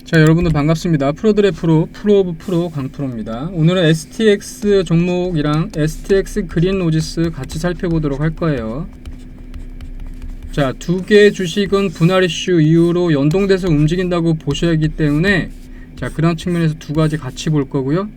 자, 여러분들 반갑습니다. 프로들의 프로 오브 프로 강프로입니다. 오늘은 STX 종목이랑 STX 그린 로지스 같이 살펴보도록 할 거예요. 자, 두 개의 주식은 분할 이슈 이후로 연동돼서 움직인다고 보셔야 하기 때문에 자, 그런 측면에서 두 가지 같이 볼 거고요.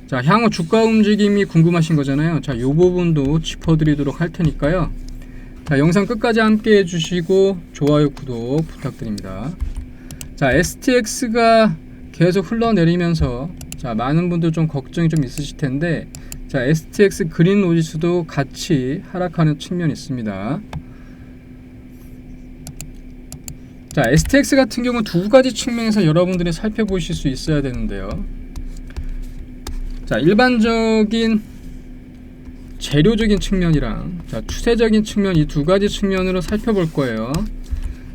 자, 향후 주가 움직임이 궁금하신 거잖아요. 자, 요 부분도 짚어드리도록 할 테니까요. 자, 영상 끝까지 함께 해주시고 좋아요, 구독 부탁드립니다. 자, STX가 계속 흘러내리면서 자, 많은 분들 좀 걱정이 좀 있으실 텐데 자, STX 그린 로지스도 같이 하락하는 측면이 있습니다. 자, STX 같은 경우는 두 가지 측면에서 여러분들이 살펴보실 수 있어야 되는데요. 자, 일반적인 재료적인 측면이랑 자, 추세적인 측면, 이 두 가지 측면으로 살펴볼 거예요.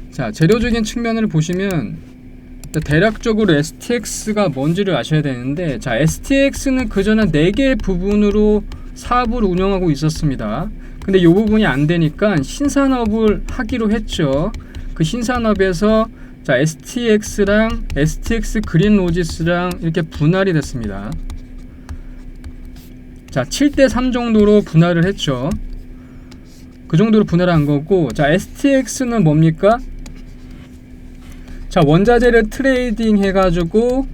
자, 재료적인 측면을 보시면 대략적으로 STX가 뭔지를 아셔야 되는데, 자, STX는 그전에 4개의 부분으로 사업을 운영하고 있었습니다. 근데 이 부분이 안 되니까 신산업을 하기로 했죠. 그 신산업에서 자, STX랑 STX 그린 로지스랑 이렇게 분할이 됐습니다. 자, 7대3 정도로 분할을 했죠. 그 정도로 분할한 거고, 자, STX는 뭡니까? 자, 원자재를 트레이딩 해가지고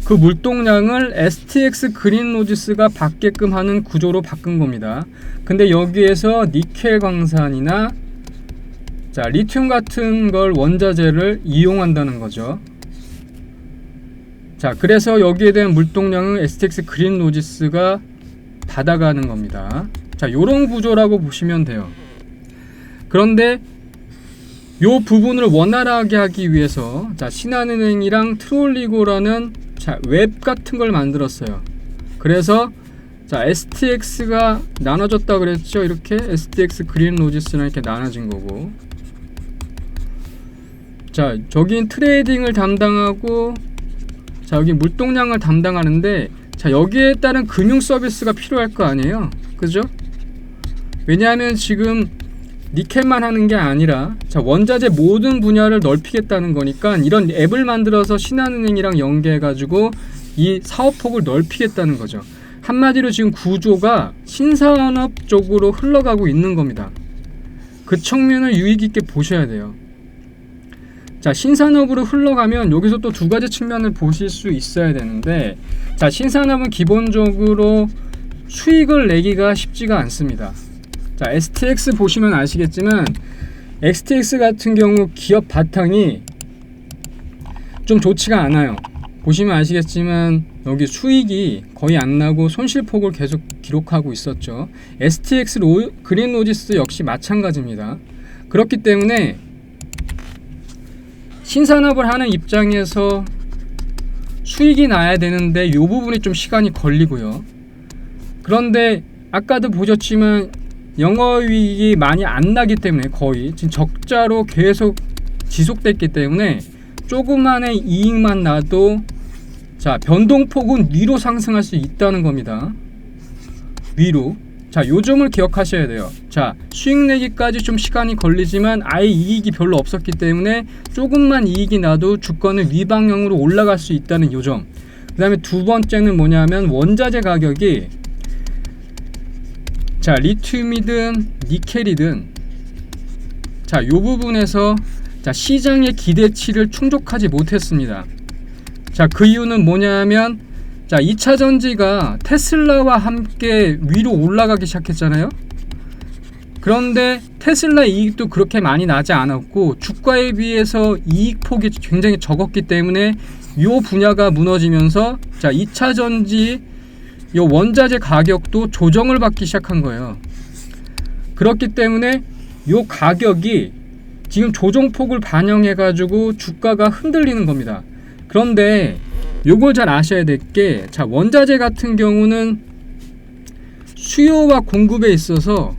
그 물동량을 STX 그린 로지스가 받게끔 하는 구조로 바꾼 겁니다. 근데 여기에서 니켈 광산이나 자, 리튬 같은 걸 원자재를 이용한다는 거죠. 자, 그래서 여기에 대한 물동량은 STX 그린 로지스가 받아가는 겁니다. 자, 요런 구조라고 보시면 돼요. 그런데 요 부분을 원활하게 하기 위해서 자, 신한은행이랑 트롤리고라는 자, 웹 같은 걸 만들었어요. 그래서 자, STX가 나눠졌다 그랬죠. 이렇게 STX 그린 로지스랑 이렇게 나눠진 거고, 자, 저긴 트레이딩을 담당하고 자, 여기 물동량을 담당하는데 자, 여기에 따른 금융 서비스가 필요할 거 아니에요, 그죠? 왜냐하면 지금 니켈만 하는 게 아니라 자, 원자재 모든 분야를 넓히겠다는 거니까 이런 앱을 만들어서 신한은행이랑 연계해 가지고 이 사업폭을 넓히겠다는 거죠. 한마디로 지금 구조가 신산업 쪽으로 흘러가고 있는 겁니다. 그 측면을 유의 깊게 보셔야 돼요. 자, 신산업으로 흘러가면 여기서 또 두 가지 측면을 보실 수 있어야 되는데, 자, 신산업은 기본적으로 수익을 내기가 쉽지가 않습니다. 자, STX 보시면 아시겠지만 STX 같은 경우 기업 바탕이 좀 좋지가 않아요. 보시면 아시겠지만 여기 수익이 거의 안 나고 손실폭을 계속 기록하고 있었죠. STX 그린 로지스 역시 마찬가지입니다. 그렇기 때문에 신산업을 하는 입장에서 수익이 나야 되는데 이 부분이 좀 시간이 걸리고요. 그런데 아까도 보셨지만 영업이익이 많이 안 나기 때문에 거의 지금 적자로 계속 지속됐기 때문에 조그만의 이익만 나도 자, 변동폭은 위로 상승할 수 있다는 겁니다. 위로. 자, 요 점을 기억하셔야 돼요. 자, 수익 내기까지 좀 시간이 걸리지만 아예 이익이 별로 없었기 때문에 조금만 이익이 나도 주가는 위방향으로 올라갈 수 있다는 요 점. 그 다음에 두 번째는 뭐냐면 원자재 가격이 자, 리튬이든 니켈이든 자, 요 부분에서 자, 시장의 기대치를 충족하지 못했습니다. 자, 그 이유는 뭐냐면 자, 2차 전지가 테슬라와 함께 위로 올라가기 시작했잖아요. 그런데 테슬라 이익도 그렇게 많이 나지 않았고 주가에 비해서 이익폭이 굉장히 적었기 때문에 이 분야가 무너지면서 자, 2차 전지 이 원자재 가격도 조정을 받기 시작한 거예요. 그렇기 때문에 이 가격이 지금 조정폭을 반영해 가지고 주가가 흔들리는 겁니다. 그런데 요걸 잘 아셔야 될 게, 자, 원자재 같은 경우는 수요와 공급에 있어서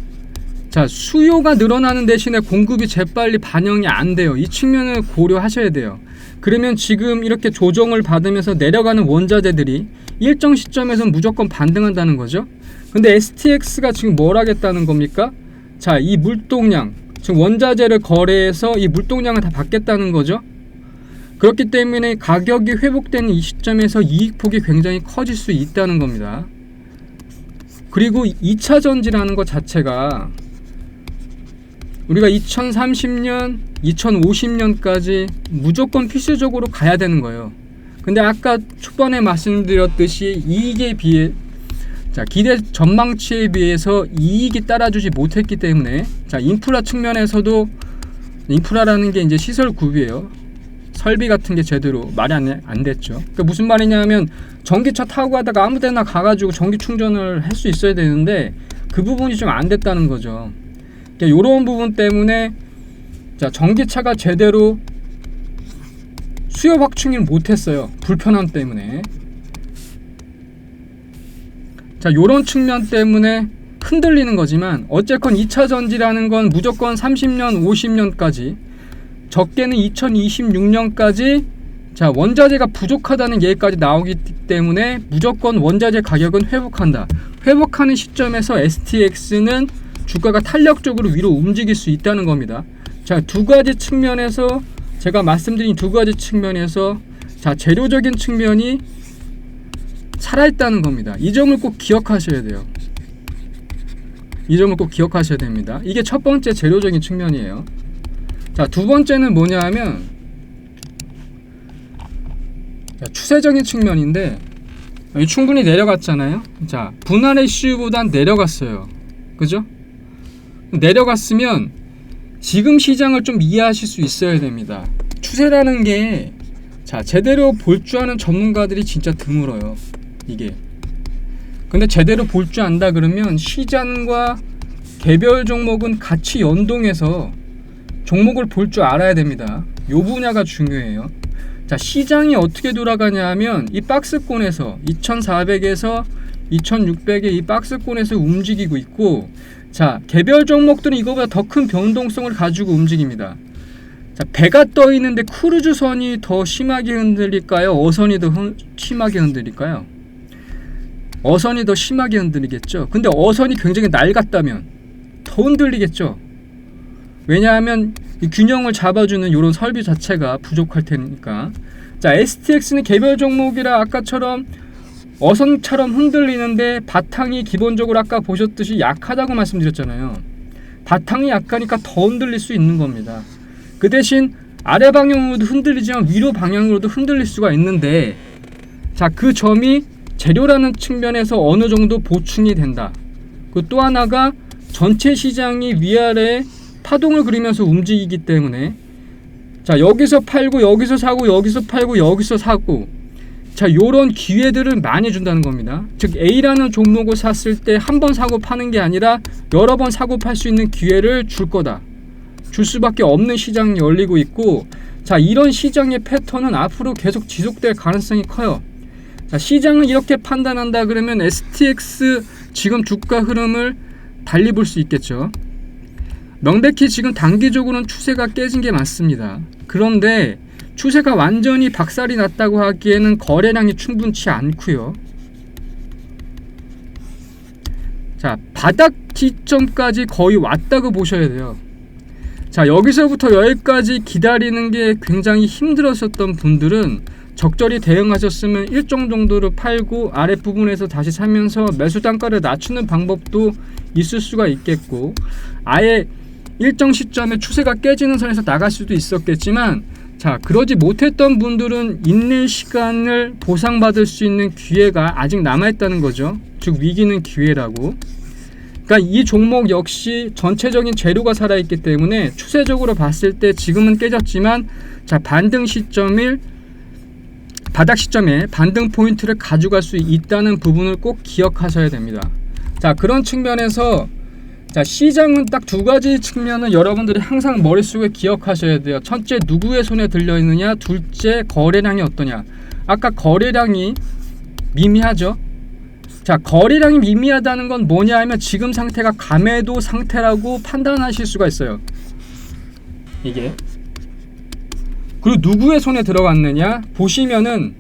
자, 수요가 늘어나는 대신에 공급이 재빨리 반영이 안 돼요. 이 측면을 고려하셔야 돼요. 그러면 지금 이렇게 조정을 받으면서 내려가는 원자재들이 일정 시점에서 무조건 반등한다는 거죠. 근데 STX가 지금 뭘 하겠다는 겁니까? 자, 이 물동량, 지금 원자재를 거래해서 이 물동량을 다 받겠다는 거죠. 그렇기 때문에 가격이 회복되는 이 시점에서 이익폭이 굉장히 커질 수 있다는 겁니다. 그리고 2차 전지라는 것 자체가 우리가 2030년, 2050년까지 무조건 필수적으로 가야 되는 거예요. 근데 아까 초반에 말씀드렸듯이 이익에 비해 기대 전망치에 비해서 이익이 따라주지 못했기 때문에 인프라 측면에서도 인프라라는 게 이제 시설 구비예요. 설비 같은 게 제대로 말이 안 됐죠. 그러니까 무슨 말이냐면 전기차 타고 가다가 아무 데나 가가지고 전기 충전을 할 수 있어야 되는데 그 부분이 좀 안 됐다는 거죠. 그러니까 이런 부분 때문에 전기차가 제대로 수요 확충을 못했어요. 불편함 때문에. 요런 측면 때문에 흔들리는 거지만 어쨌건 2차 전지라는 건 무조건 30년, 50년까지 적게는 2026년까지 원자재가 부족하다는 얘기까지 나오기 때문에 무조건 원자재 가격은 회복한다. 회복하는 시점에서 STX는 주가가 탄력적으로 위로 움직일 수 있다는 겁니다. 두 가지 측면에서 제가 말씀드린 두 가지 측면에서 재료적인 측면이 살아있다는 겁니다. 이 점을 꼭 기억하셔야 돼요. 이 점을 꼭 기억하셔야 됩니다. 이게 첫 번째 재료적인 측면이에요. 두 번째는 뭐냐 하면 추세적인 측면인데 충분히 내려갔잖아요. 분할 이슈보단 내려갔어요. 그죠? 내려갔으면 지금 시장을 좀 이해하실 수 있어야 됩니다. 추세라는 게 제대로 볼 줄 아는 전문가들이 진짜 드물어요. 이게 근데 제대로 볼 줄 안다 그러면 시장과 개별 종목은 같이 연동해서 종목을 볼 줄 알아야 됩니다. 요 분야가 중요해요. 시장이 어떻게 돌아가냐 하면 이 박스권에서 2400에서 2600의 이 박스권에서 움직이고 있고 개별 종목들은 이거보다 더 큰 변동성을 가지고 움직입니다. 배가 떠 있는데 크루즈선이 더 심하게 흔들릴까요? 어선이 더 심하게 흔들릴까요? 어선이 더 심하게 흔들리겠죠. 근데 어선이 굉장히 낡았다면 더 흔들리겠죠. 왜냐하면 이 균형을 잡아주는 이런 설비 자체가 부족할 테니까. STX는 개별 종목이라 아까처럼 어선처럼 흔들리는데 바탕이 기본적으로 아까 보셨듯이 약하다고 말씀드렸잖아요. 바탕이 약하니까 더 흔들릴 수 있는 겁니다. 그 대신 아래 방향으로도 흔들리지만 위로 방향으로도 흔들릴 수가 있는데 그 점이 재료라는 측면에서 어느 정도 보충이 된다. 그 또 하나가 전체 시장이 위아래 파동을 그리면서 움직이기 때문에 여기서 팔고 여기서 사고 여기서 팔고 여기서 사고 요런 기회들을 많이 준다는 겁니다. 즉 A라는 종목을 샀을 때 한 번 사고 파는 게 아니라 여러 번 사고 팔 수 있는 기회를 줄 거다. 줄 수밖에 없는 시장이 열리고 있고 이런 시장의 패턴은 앞으로 계속 지속될 가능성이 커요. 시장은 이렇게 판단한다 그러면 STX 지금 주가 흐름을 달리 볼 수 있겠죠. 명백히 지금 단기적으로는 추세가 깨진 게 맞습니다. 그런데 추세가 완전히 박살이 났다고 하기에는 거래량이 충분치 않고요. 바닥 지점까지 거의 왔다고 보셔야 돼요. 여기서부터 여기까지 기다리는 게 굉장히 힘들었었던 분들은 적절히 대응하셨으면 일정 정도로 팔고 아랫부분에서 다시 사면서 매수 단가를 낮추는 방법도 있을 수가 있겠고, 아예 일정 시점에 추세가 깨지는 선에서 나갈 수도 있었겠지만, 그러지 못했던 분들은 있는 시간을 보상받을 수 있는 기회가 아직 남아있다는 거죠. 즉 위기는 기회라고. 그러니까 이 종목 역시 전체적인 재료가 살아있기 때문에 추세적으로 봤을 때 지금은 깨졌지만 반등 시점일 바닥 시점에 반등 포인트를 가져갈 수 있다는 부분을 꼭 기억하셔야 됩니다. 그런 측면에서 시장은 딱 두 가지 측면을 여러분들이 항상 머릿속에 기억하셔야 돼요. 첫째, 누구의 손에 들려있느냐, 둘째, 거래량이 어떠냐. 아까 거래량이 미미하죠. 거래량이 미미하다는 건 뭐냐 하면 지금 상태가 감매도 상태라고 판단하실 수가 있어요. 이게. 그리고 누구의 손에 들어갔느냐 보시면은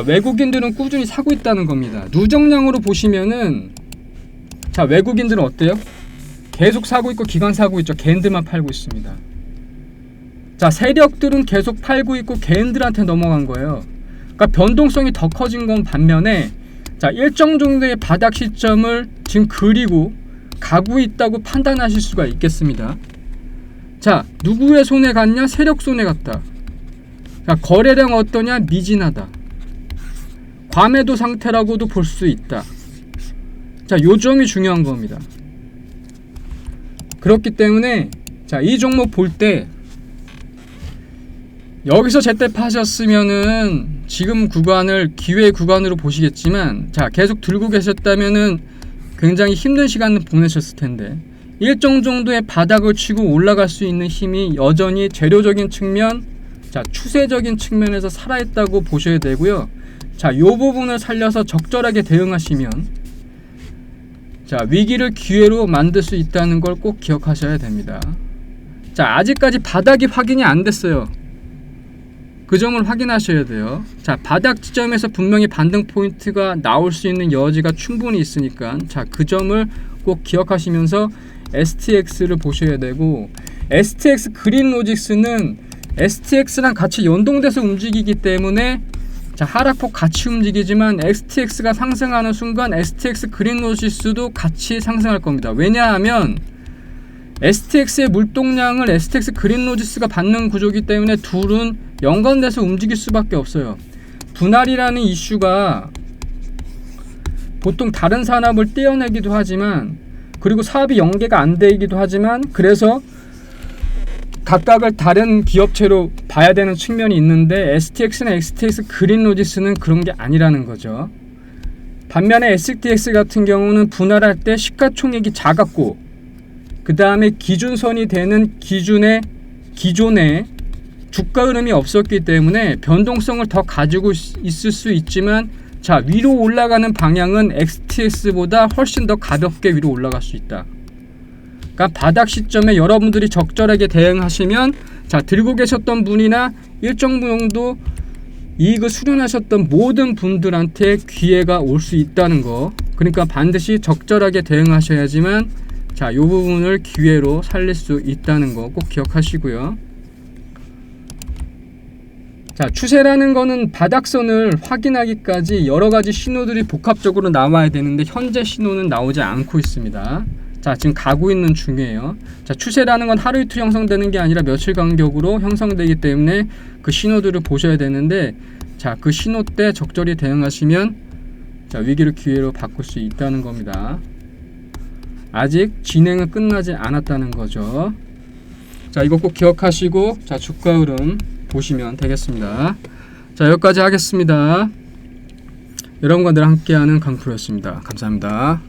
외국인들은 꾸준히 사고 있다는 겁니다. 누적량으로 보시면은 외국인들은 어때요? 계속 사고 있고 기관 사고 있죠. 개인들만 팔고 있습니다. 자, 세력들은 계속 팔고 있고 개인들한테 넘어간 거예요. 그러니까 변동성이 더 커진 건 반면에 자, 일정 정도의 바닥 시점을 지금 그리고 가고 있다고 판단하실 수가 있겠습니다. 자, 누구의 손에 갔냐? 세력 손에 갔다. 자, 거래량 어떠냐? 미진하다. 과매도 상태라고도 볼 수 있다. 자, 요 점이 중요한 겁니다. 그렇기 때문에 자, 이 종목 볼 때 여기서 제때 파셨으면은 지금 구간을 기회 구간으로 보시겠지만 자, 계속 들고 계셨다면은 굉장히 힘든 시간을 보내셨을 텐데 일정 정도의 바닥을 치고 올라갈 수 있는 힘이 여전히 재료적인 측면, 자, 추세적인 측면에서 살아있다고 보셔야 되고요. 자, 요 부분을 살려서 적절하게 대응하시면 자, 위기를 기회로 만들 수 있다는 걸 꼭 기억하셔야 됩니다. 자, 아직까지 바닥이 확인이 안 됐어요. 그 점을 확인하셔야 돼요. 자, 바닥 지점에서 분명히 반등 포인트가 나올 수 있는 여지가 충분히 있으니까 자, 그 점을 꼭 기억하시면서 STX를 보셔야 되고 STX 그린로직스는 STX랑 같이 연동돼서 움직이기 때문에 자, 하락폭 같이 움직이지만 STX가 상승하는 순간 STX 그린로직스도 같이 상승할 겁니다. 왜냐하면 STX의 물동량을 STX 그린로직스가 받는 구조이기 때문에 둘은 연관돼서 움직일 수밖에 없어요. 분할이라는 이슈가 보통 다른 산업을 떼어내기도 하지만 그리고 사업이 연계가 안 되기도 하지만 그래서 각각을 다른 기업체로 봐야 되는 측면이 있는데 STX나 STX 그린로직스는 그런 게 아니라는 거죠. 반면에 STX 같은 경우는 분할할 때 시가총액이 작았고 그 다음에 기준선이 되는 기존의 주가 흐름이 없었기 때문에 변동성을 더 가지고 있을 수 있지만 자, 위로 올라가는 방향은 STX보다 훨씬 더 가볍게 위로 올라갈 수 있다. 그러니까 바닥 시점에 여러분들이 적절하게 대응하시면 자, 들고 계셨던 분이나 일정 정도 이익을 수련하셨던 모든 분들한테 기회가 올 수 있다는 거. 그러니까 반드시 적절하게 대응하셔야지만 자, 이 부분을 기회로 살릴 수 있다는 거 꼭 기억하시고요. 자, 추세라는 거는 바닥선을 확인하기까지 여러 가지 신호들이 복합적으로 나와야 되는데 현재 신호는 나오지 않고 있습니다. 자, 지금 가고 있는 중이에요. 자, 추세라는 건 하루 이틀 형성되는 게 아니라 며칠 간격으로 형성되기 때문에 그 신호들을 보셔야 되는데 자, 그 신호 때 적절히 대응하시면 자, 위기를 기회로 바꿀 수 있다는 겁니다. 아직 진행은 끝나지 않았다는 거죠. 자, 이거 꼭 기억하시고 자, 주가 흐름 보시면 되겠습니다. 자, 여기까지 하겠습니다. 여러분과 늘 함께하는 강프로였습니다. 감사합니다.